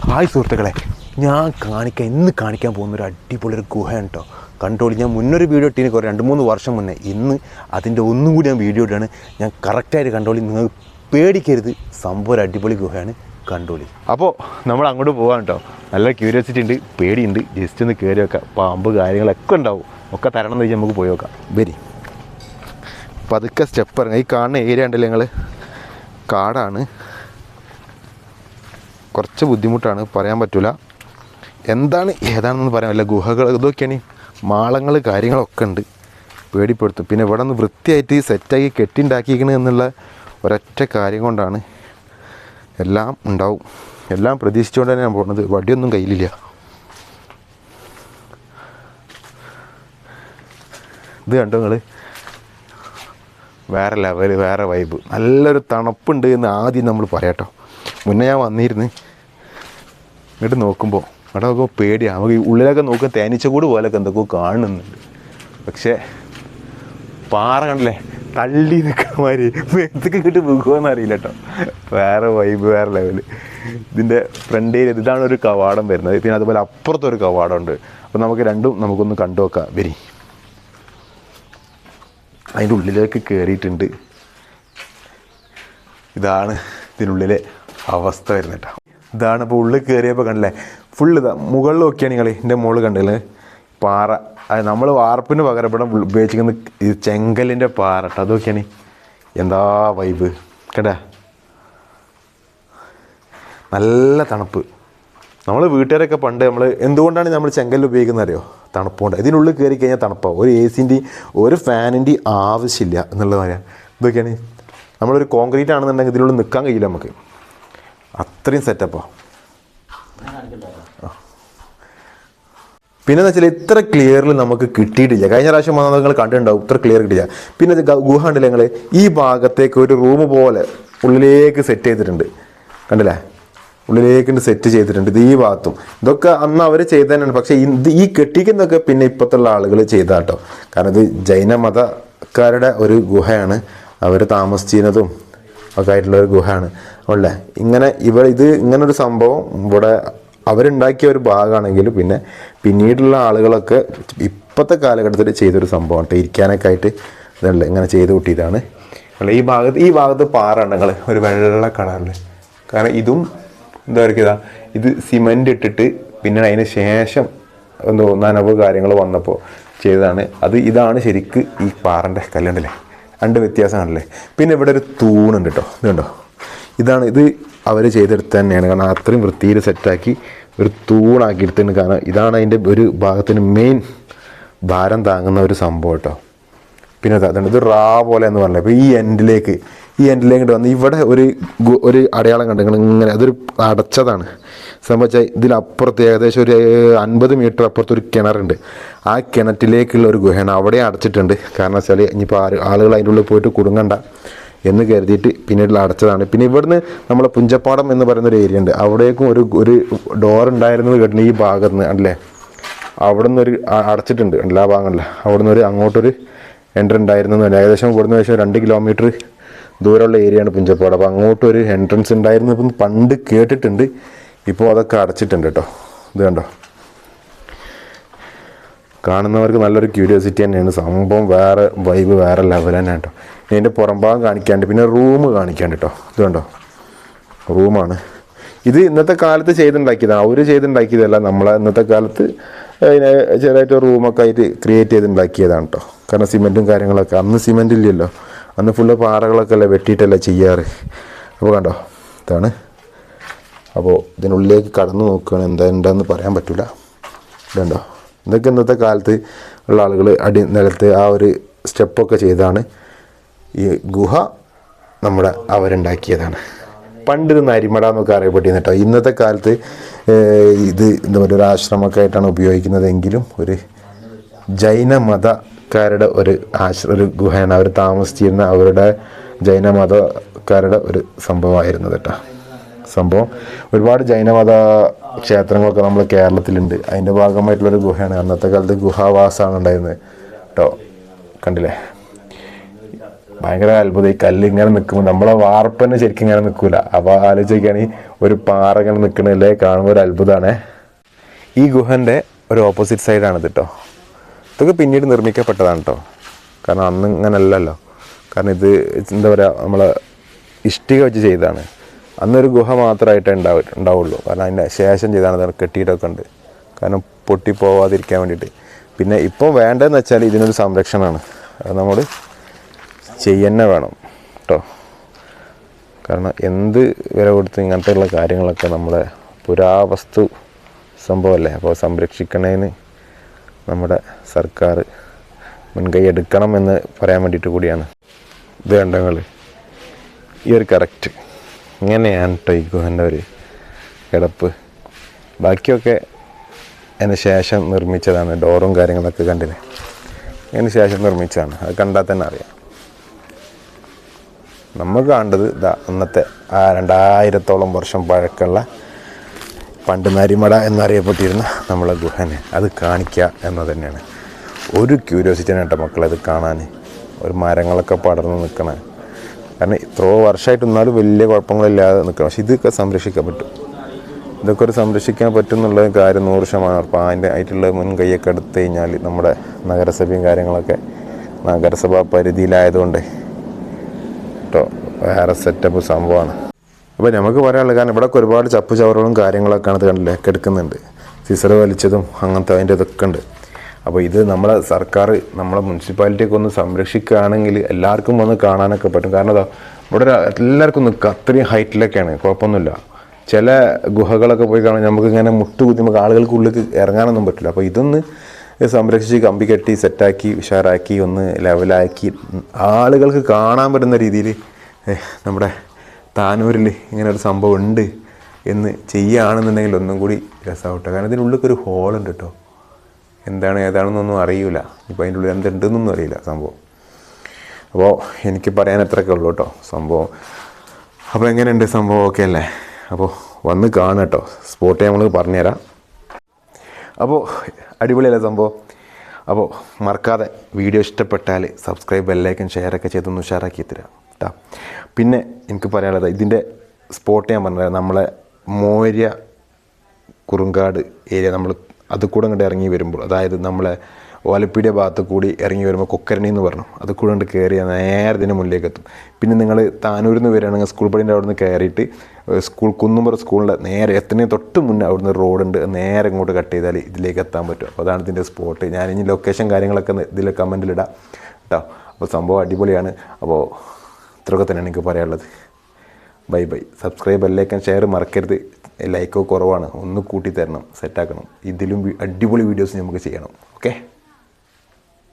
Hi സുഹൃത്തുക്കളെ, ഇന്ന് കാണിക്കാൻ പോകുന്നൊരു അടിപൊളി ഒരു ഗുഹയാണ് കേട്ടോ. കണ്ടോളി. ഞാൻ മുന്നൊരു വീഡിയോ ഇട്ടിന് 2-3 വർഷം മുന്നേ. ഇന്ന് അതിൻ്റെ ഒന്നും കൂടി ഞാൻ വീഡിയോ ഇട്ടാണ്. ഞാൻ കറക്റ്റായിട്ട് കണ്ടോളി. നിങ്ങൾ പേടിക്കരുത്, സംഭവം ഒരു അടിപൊളി ഗുഹയാണ്. കണ്ടോളി. അപ്പോൾ നമ്മൾ അങ്ങോട്ട് പോകാൻ കേട്ടോ. നല്ല ക്യൂരിയോസിറ്റി ഉണ്ട്, പേടിയുണ്ട്. ജസ്റ്റ് ഒന്ന് കയറി വെക്കാം. പാമ്പ് കാര്യങ്ങളൊക്കെ ഉണ്ടാവും. ഒക്കെ തരണം എന്ന് വെച്ചാൽ നമുക്ക് പോയി നോക്കാം. വരി. പതുക്കെ സ്റ്റെപ്പ് ഇറങ്ങുക. ഈ കാണുന്ന ഏരിയ ഉണ്ടല്ലോ, ഞങ്ങൾ കാടാണ്, കുറച്ച് ബുദ്ധിമുട്ടാണ്, പറയാൻ പറ്റില്ല എന്താണ് ഏതാണെന്ന് പറയാൻ പറ്റില്ല. ഗുഹകൾ ഇതൊക്കെയാണ്, മാളങ്ങൾ കാര്യങ്ങളൊക്കെ ഉണ്ട്, പേടിപ്പെടുത്തും. പിന്നെ ഇവിടെ നിന്ന് വൃത്തിയായിട്ട് സെറ്റാക്കി കെട്ടിണ്ടാക്കിയിരിക്കണ എന്നുള്ള ഒരൊറ്റ കാര്യം കൊണ്ടാണ് എല്ലാം ഉണ്ടാവും. എല്ലാം പ്രതീക്ഷിച്ചുകൊണ്ട് തന്നെ ഞാൻ പോകുന്നത്. വടിയൊന്നും കയ്യിലില്ല. ഇത് കണ്ടോ നിങ്ങൾ, വേറെ ലെവൽ, വേറെ വൈബ്, നല്ലൊരു തണുപ്പുണ്ട് എന്ന് ആദ്യം നമ്മൾ പറയാട്ടോ. മുന്നേ ഞാൻ വന്നിരുന്ന് ഇങ്ങോട്ട് നോക്കുമ്പോൾ പേടിയാണ്. നമുക്ക് ഈ ഉള്ളിലൊക്കെ നോക്കുക തേനീച്ചക്കൂട് പോലെയൊക്കെ എന്തൊക്കെയോ കാണുന്നുണ്ട്. പക്ഷേ പാറ കണ്ടല്ലേ, തള്ളി നിൽക്കുന്ന മാതിരി മേത്തൊക്കെ ഇങ്ങോട്ട് വീകുമെന്ന് അറിയില്ല കേട്ടോ. വേറെ വൈബ്, വേറെ ലെവൽ. ഇതിൻ്റെ ഫ്രണ്ട് ഏരിയ ഇതാണ് ഒരു കവാടം വരുന്നത്. പിന്നെ അതുപോലെ അപ്പുറത്തൊരു കവാടമുണ്ട്. അപ്പോൾ നമുക്ക് രണ്ടും നമുക്കൊന്ന് കണ്ടു നോക്കാം. വരി. അതിൻ്റെ ഉള്ളിലേക്ക് കയറിയിട്ടുണ്ട്. ഇതാണ് ഇതിനുള്ളിലെ അവസ്ഥ വരുന്നത് കേട്ടോ. ഇതാണ് ഇപ്പോൾ ഉള്ളിൽ കയറിയപ്പോൾ കണ്ടില്ലേ, ഫുള്ള് ഇതാ. മുകളിൽ നോക്കിയാണ് നിങ്ങൾ, എൻ്റെ മുകളിൽ കണ്ടില്ലേ പാറ. അത് നമ്മൾ വാർപ്പിന് പകരം ഇവിടെ ഉപയോഗിച്ചിരിക്കുന്നത് ഈ ചെങ്കലിൻ്റെ പാറ കേട്ടോ. അതൊക്കെയാണ്. എന്താ വൈബ് കേട്ടാ. നല്ല തണുപ്പ്. നമ്മൾ വീട്ടുകാരൊക്കെ പണ്ട് എന്തുകൊണ്ടാണ് നമ്മൾ ചെങ്കല്ല് ഉപയോഗിക്കുന്നത് അറിയോ? തണുപ്പുകൊണ്ട്. ഇതിനുള്ളിൽ കയറി കഴിഞ്ഞാൽ തണുപ്പാവും. ഒരു AC-ൻ്റെയും ഒരു ഫാനിൻ്റെയും ആവശ്യമില്ല എന്നുള്ളത് പറയാം. ഇതൊക്കെയാണ്. നമ്മളൊരു കോൺക്രീറ്റ് ആണെന്നുണ്ടെങ്കിൽ ഇതിനുള്ളിൽ നിൽക്കാൻ കഴിയില്ല നമുക്ക്, അത്രയും സെറ്റപ്പാണ്. പിന്നെന്ന് വെച്ചാൽ ഇത്ര ക്ലിയറിൽ നമുക്ക് കിട്ടിയിട്ടില്ല. കഴിഞ്ഞ പ്രാവശ്യം വന്നാൽ നിങ്ങൾ കണ്ടിട്ടുണ്ടാവും, ഇത്ര ക്ലിയർ കിട്ടില്ല. പിന്നെ ഗുഹ ഉണ്ടല്ലേ ഞങ്ങൾ, ഈ ഭാഗത്തേക്ക് ഒരു റൂം പോലെ ഉള്ളിലേക്ക് സെറ്റ് ചെയ്തിട്ടുണ്ട്. കണ്ടില്ലേ, ഉള്ളിലേക്ക് സെറ്റ് ചെയ്തിട്ടുണ്ട്. ഇത് ഈ ഭാഗത്തും ഇതൊക്കെ അന്ന് അവർ ചെയ്ത് തന്നെയാണ്. പക്ഷേ ഈ കെട്ടിക്കുന്നതൊക്കെ പിന്നെ ഇപ്പോഴത്തുള്ള ആളുകൾ ചെയ്താട്ടോ. കാരണം ഇത് ജൈനമതക്കാരുടെ ഒരു ഗുഹയാണ്. അവർ താമസിച്ചിരുന്നതും ഒക്കെ ആയിട്ടുള്ളൊരു ഗുഹയാണ്. അല്ലേ ഇങ്ങനെ ഇങ്ങനൊരു സംഭവം ഇവിടെ അവരുണ്ടാക്കിയ ഒരു ഭാഗമാണെങ്കിലും പിന്നെ പിന്നീടുള്ള ആളുകളൊക്കെ ഇപ്പോഴത്തെ കാലഘട്ടത്തിൽ ചെയ്തൊരു സംഭവമാണ് കേട്ടോ. ഇരിക്കാനൊക്കെ ആയിട്ട് ഇതല്ലേ ഇങ്ങനെ ചെയ്ത് കൂട്ടിയതാണ്. അല്ല ഈ ഭാഗത്ത് പാറ ഉണ്ടെങ്കിൽ ഒരു വെള്ള കളറിൽ. കാരണം ഇതും എന്താ പറയുക, ഇത് സിമൻ്റ് ഇട്ടിട്ട് പിന്നെ അതിന് ശേഷം എന്തോ നനവ് കാര്യങ്ങൾ വന്നപ്പോൾ ചെയ്തതാണ്. ഇതാണ് ശരിക്ക് ഈ പാറൻ്റെ കല്ലുണ്ടല്ലേ. രണ്ട് വ്യത്യാസമാണല്ലേ. പിന്നെ ഇവിടെ ഒരു തൂണുണ്ട് കേട്ടോ. ഇതുണ്ടോ, ഇത് അവർ ചെയ്തെടുത്ത് തന്നെയാണ്. കാരണം അത്രയും വൃത്തിയിൽ സെറ്റാക്കി ഒരു തൂണാക്കി എടുത്തിട്ടുണ്ട്. കാരണം ഇതാണ് അതിൻ്റെ ഒരു ഭാഗത്തിന് മെയിൻ ഭാരം താങ്ങുന്ന ഒരു സംഭവം കേട്ടോ. പിന്നെ അതുകൊണ്ട് ഇത് പോലെ എന്ന് പറഞ്ഞത്. അപ്പോൾ ഈ എൻഡിലേക്ക് വന്ന് ഇവിടെ ഒരു അടയാളം കണ്ട് ഇങ്ങനെ, അതൊരു അടച്ചതാണ് സംഭവിച്ചാൽ. ഇതിലപ്പുറത്ത് ഏകദേശം ഒരു 50 മീറ്റർ അപ്പുറത്ത് ഒരു കിണറുണ്ട്. ആ കിണറ്റിലേക്കുള്ള ഒരു ഗുഹയാണ്. അവിടെ അടച്ചിട്ടുണ്ട്. കാരണം വെച്ചാൽ ഇനിയിപ്പോൾ ആളുകൾ അതിൻ്റെ ഉള്ളിൽ പോയിട്ട് കുടുങ്ങണ്ട എന്ന് കരുതിയിട്ട് പിന്നീട് അടച്ചതാണ്. പിന്നെ ഇവിടുന്ന് നമ്മളെ പുഞ്ചപ്പാടം എന്ന് പറയുന്നൊരു ഏരിയ ഉണ്ട്. അവിടേക്കും ഒരു ഡോർ ഉണ്ടായിരുന്നത് കേട്ടിട്ടുണ്ട്. ഈ ഭാഗത്ത് നിന്ന് അല്ലേ, അവിടെ നിന്നൊരു അടച്ചിട്ടുണ്ട്. എല്ലാ ഭാഗങ്ങളില്ല. അവിടെ നിന്ന് അങ്ങോട്ടൊരു എൻട്രി ഉണ്ടായിരുന്നു. ഏകദേശം ഇവിടുന്ന് ഏകദേശം 2 കിലോമീറ്റർ ദൂരമുള്ള ഏരിയയാണ് പുഞ്ചപ്പാടം. അപ്പോൾ അങ്ങോട്ടൊരു എൻട്രൻസ് ഉണ്ടായിരുന്നു. ഇപ്പം പണ്ട് കേട്ടിട്ടുണ്ട്. ഇപ്പോൾ അതൊക്കെ അടച്ചിട്ടുണ്ട് കേട്ടോ. ഇത് കണ്ടോ, കാണുന്നവർക്ക് നല്ലൊരു ക്യൂരിയോസിറ്റി തന്നെയാണ്. സംഭവം വേറെ വൈബ്, വേറെ ലെവൽ തന്നെ കേട്ടോ. ഇതിൻ്റെ പുറംഭാഗം കാണിക്കാണ്ട് പിന്നെ റൂം കാണിക്കാണ്ട് കേട്ടോ. ഇത് കണ്ടോ, റൂമാണ്. ഇത് ഇന്നത്തെ കാലത്ത് ചെയ്തുണ്ടാക്കിയതാണ്. അവർ ചെയ്തുണ്ടാക്കിയതല്ല. നമ്മളെ ഇന്നത്തെ കാലത്ത് അതിനെ ചെറുതായിട്ട് റൂമൊക്കെ ആയിട്ട് ക്രിയേറ്റ് ചെയ്തുണ്ടാക്കിയതാണ് കേട്ടോ. കാരണം സിമെൻറ്റും കാര്യങ്ങളൊക്കെ, അന്ന് സിമെൻ്റ് ഇല്ലല്ലോ, അന്ന് ഫുള്ള് പാറകളൊക്കെ അല്ലേ വെട്ടിയിട്ടല്ലേ ചെയ്യാറ്. അപ്പോൾ കണ്ടോ, ഇതാണ്. അപ്പോൾ ഇതിനുള്ളിലേക്ക് കടന്നു നോക്കുകയാണ്. എന്താണെന്ന് പറയാൻ പറ്റില്ല. ഇതുണ്ടോ, ഇതൊക്കെ ഇന്നത്തെ കാലത്ത് ഉള്ള ആളുകൾ നിലത്ത് ആ ഒരു സ്റ്റെപ്പൊക്കെ ചെയ്താണ് ഈ ഗുഹ അവരുണ്ടാക്കിയതാണ്. പണ്ട് ഇത് നരിമട എന്നൊക്കെ അറിയപ്പെട്ടിരുന്നു കേട്ടോ. ഇന്നത്തെ കാലത്ത് ഇത് എന്താ പറയുക, ഒരു ആശ്രമമൊക്കെ ആയിട്ടാണ് ഉപയോഗിക്കുന്നതെങ്കിലും ഒരു ജൈനമതക്കാരുടെ ഒരു ഗുഹയാണ്. അവർ താമസിച്ചിരുന്ന അവരുടെ ജൈനമതക്കാരുടെ ഒരു സംഭവമായിരുന്നത് കേട്ടോ. സംഭവം ഒരുപാട് ജൈനമത ക്ഷേത്രങ്ങളൊക്കെ നമ്മൾ കേരളത്തിലുണ്ട്. അതിൻ്റെ ഭാഗമായിട്ടുള്ളൊരു ഗുഹയാണ്. അന്നത്തെ കാലത്ത് ഗുഹാവാസമാണ് ഉണ്ടായിരുന്നത് കേട്ടോ. കണ്ടില്ലേ, ഭയങ്കര അത്ഭുതം. ഈ കല്ല് ഇങ്ങനെ നിൽക്കുമ്പോൾ നമ്മളെ വാർപ്പന്നെ ശരിക്കും ഇങ്ങനെ നിൽക്കൂല. അപ്പോൾ ആലോചിക്കുകയാണെങ്കിൽ ഒരു പാറ ഇങ്ങനെ നിൽക്കണല്ലേ കാണുമ്പോൾ ഒരു അത്ഭുതമാണ്. ഈ ഗുഹൻ്റെ ഒരു ഓപ്പോസിറ്റ് സൈഡാണ് ഇത് കേട്ടോ. ഇതൊക്കെ പിന്നീട് നിർമ്മിക്കപ്പെട്ടതാണ് കേട്ടോ. കാരണം അന്ന് ഇങ്ങനെ അല്ലല്ലോ. കാരണം ഇത് എന്താ പറയുക, നമ്മളെ ഇഷ്ടിക വെച്ച് ചെയ്തതാണ്. അന്നൊരു ഗുഹ മാത്രമായിട്ടേ ഉണ്ടാവുള്ളൂ. കാരണം അതിൻ്റെ ശേഷം ചെയ്താണ് അത് കെട്ടിയിട്ടൊക്കെ ഉണ്ട്. കാരണം പൊട്ടിപ്പോവാതിരിക്കാൻ വേണ്ടിയിട്ട്. പിന്നെ ഇപ്പോൾ വേണ്ടതെന്ന് വെച്ചാൽ ഇതിനൊരു സംരക്ഷണമാണ്. അത് നമ്മൾ ചെയ്യുന്നെ വേണം കേട്ടോ. കാരണം എന്ത് വില കൊടുത്ത് ഇങ്ങനത്തെയുള്ള കാര്യങ്ങളൊക്കെ നമ്മുടെ പുരാവസ്തു സംഭവമല്ലേ. അപ്പോൾ സംരക്ഷിക്കണേന് നമ്മുടെ സർക്കാർ മുൻകൈ എടുക്കണം എന്ന് പറയാൻ വേണ്ടിയിട്ട് കൂടിയാണ്. ഇത് കണ്ടങ്ങൾ ഈ ഒരു കറക്റ്റ് ഇങ്ങനെയാണ് കേട്ടോ ഈ ഗുഹൻ്റെ ഒരു കിടപ്പ്. ബാക്കിയൊക്കെ അതിന് ശേഷം നിർമ്മിച്ചതാണ്. ഡോറും കാര്യങ്ങളൊക്കെ കണ്ടില്ലേ, അതിന് ശേഷം നിർമ്മിച്ചതാണ്. അത് കണ്ടാൽ തന്നെ അറിയാം. നമുക്ക് കണ്ടത് ഇതാ അന്നത്തെ ആ 2000-ഓളം വർഷം പഴക്കമുള്ള പണ്ട് നരിമട എന്നറിയപ്പെട്ടിരുന്ന നമ്മളെ ഗുഹനെ അത് കാണിക്കുക എന്നത് തന്നെയാണ് ഒരു ക്യൂരിയോസിറ്റിയാണ് കേട്ടോ മക്കളെ. അത് കാണാൻ ഒരു മരങ്ങളൊക്കെ പടർന്ന് നിൽക്കണേ. കാരണം ഇത്രയോ വർഷമായിട്ട് എന്നാലും വലിയ കുഴപ്പങ്ങളില്ലാതെ നിൽക്കണം. പക്ഷെ ഇതൊക്കെ സംരക്ഷിക്കാൻ പറ്റും. ഇതൊക്കെ ഒരു സംരക്ഷിക്കാൻ പറ്റും എന്നുള്ള കാര്യം 100%. അപ്പോൾ അതിൻ്റെ ആയിട്ടുള്ള മുൻകൈയൊക്കെ എടുത്തു കഴിഞ്ഞാൽ നമ്മുടെ നഗരസഭയും കാര്യങ്ങളൊക്കെ നഗരസഭാ പരിധിയിലായതുകൊണ്ട് കേട്ടോ വേറെ സെറ്റപ്പ് സംഭവമാണ്. അപ്പോൾ നമുക്ക് പറയാനുള്ളത്, കാരണം ഇവിടെ ഒരുപാട് ചപ്പ് ചവറുകളും കാര്യങ്ങളൊക്കെയാണ് ഇത് കണ്ടില്ലേ കിടക്കുന്നുണ്ട്. സിസർ വലിച്ചതും അങ്ങനത്തെ അതിൻ്റെ ഇതൊക്കെ ഉണ്ട്. അപ്പോൾ ഇത് നമ്മളെ സർക്കാർ നമ്മളെ മുനിസിപ്പാലിറ്റിയൊക്കെ ഒന്ന് സംരക്ഷിക്കുകയാണെങ്കിൽ എല്ലാവർക്കും വന്ന് കാണാനൊക്കെ പറ്റും. കാരണം അതാ ഇവിടെ എല്ലാവർക്കും നിൽക്കുക അത്രയും ഹൈറ്റിലൊക്കെയാണ്, കുഴപ്പമൊന്നുമില്ല. ചില ഗുഹകളൊക്കെ പോയി കാണാൻ നമുക്ക് ഇങ്ങനെ മുട്ടുകുത്തി നമുക്ക് ആളുകൾക്ക് ഉള്ളിൽ ഇറങ്ങാനൊന്നും പറ്റില്ല. അപ്പോൾ ഇതൊന്ന് സംരക്ഷിച്ച് കമ്പി കെട്ടി സെറ്റാക്കി ഉഷാറാക്കി ഒന്ന് ലെവലാക്കി ആളുകൾക്ക് കാണാൻ പറ്റുന്ന രീതിയിൽ നമ്മുടെ താനൂരിൽ ഇങ്ങനെ ഒരു സംഭവം ഉണ്ട് എന്ന് ചെയ്യുകയാണെന്നുണ്ടെങ്കിൽ ഒന്നും കൂടി രസമാവട്ടെ. കാരണം ഇതിനുള്ളിലൊരു ഹോളുണ്ട് കേട്ടോ. എന്താണ് ഏതാണെന്നൊന്നും അറിയില്ല. ഇപ്പോൾ അതിൻ്റെ ഉള്ളിൽ എന്തുണ്ടെന്നൊന്നും അറിയില്ല സംഭവം. അപ്പോൾ എനിക്ക് പറയാൻ അത്രയൊക്കെ ഉള്ളൂ കേട്ടോ സംഭവം. അപ്പോൾ എങ്ങനെയുണ്ട് സംഭവം? ഓക്കെ അല്ലേ? അപ്പോൾ വന്ന് കാണാം കേട്ടോ. സ്പോട്ട് നമ്മൾ പറഞ്ഞുതരാം. അപ്പോൾ അടിപൊളിയല്ലേ സംഭവം? അപ്പോൾ മറക്കാതെ വീഡിയോ ഇഷ്ടപ്പെട്ടാൽ സബ്സ്ക്രൈബ്, ബെല്ലൈക്കൻ, ഷെയറൊക്കെ ചെയ്തൊന്ന് ഉഷാറാക്കി തരാം കേട്ടോ. പിന്നെ എനിക്ക് പറയാനുള്ളത്, ഇതിൻ്റെ സ്പോട്ട് ഞാൻ പറഞ്ഞുതരാം. നമ്മളെ മോര്യ കുറുങ്കാട് ഏരിയ നമ്മൾ അത് കൂടെ ഇങ്ങോട്ട് ഇറങ്ങി വരുമ്പോൾ, അതായത് നമ്മളെ ഓലപ്പീടിയ ഭാഗത്ത് കൂടി ഇറങ്ങി വരുമ്പോൾ കൊക്കരണി എന്ന് പറഞ്ഞു അത് കൂടെ കൊണ്ട് കയറിയാൽ നേരെ ഇതിന് മുന്നിലേക്ക് എത്തും. പിന്നെ നിങ്ങൾ താനൂരിൽ നിന്ന് വരികയാണെങ്കിൽ സ്കൂൾ പടിൻ്റെ അവിടെ നിന്ന് കയറിയിട്ട് കുന്നുംപുറം സ്കൂളിൻ്റെ നേരെ എത്തുന്നതിന് തൊട്ട് മുന്നേ അവിടുന്ന് റോഡുണ്ട്, നേരെ ഇങ്ങോട്ട് കട്ട് ചെയ്താൽ ഇതിലേക്ക് എത്താൻ പറ്റും. അപ്പോൾ അതാണ് ഇതിൻ്റെ സ്പോട്ട്. ഞാൻ ഇനി ലൊക്കേഷൻ കാര്യങ്ങളൊക്കെ ഇതിൽ കമൻറ്റിലിടാം കേട്ടോ. അപ്പോൾ സംഭവം അടിപൊളിയാണ്. അപ്പോൾ ഇത്രയൊക്കെ തന്നെയാണ് എനിക്ക് പറയാനുള്ളത്. Bye bye. സബ്സ്ക്രൈബ്, ബെല്ലൈക്കൻ, ഷെയർ മറക്കരുത്. ലൈക്കൊക്കെ കുറവാണ്, ഒന്ന് കൂട്ടി തരണം, സെറ്റാക്കണം. ഇതിലും അടിപൊളി വീഡിയോസ് നമുക്ക് ചെയ്യണം. ഓക്കെ.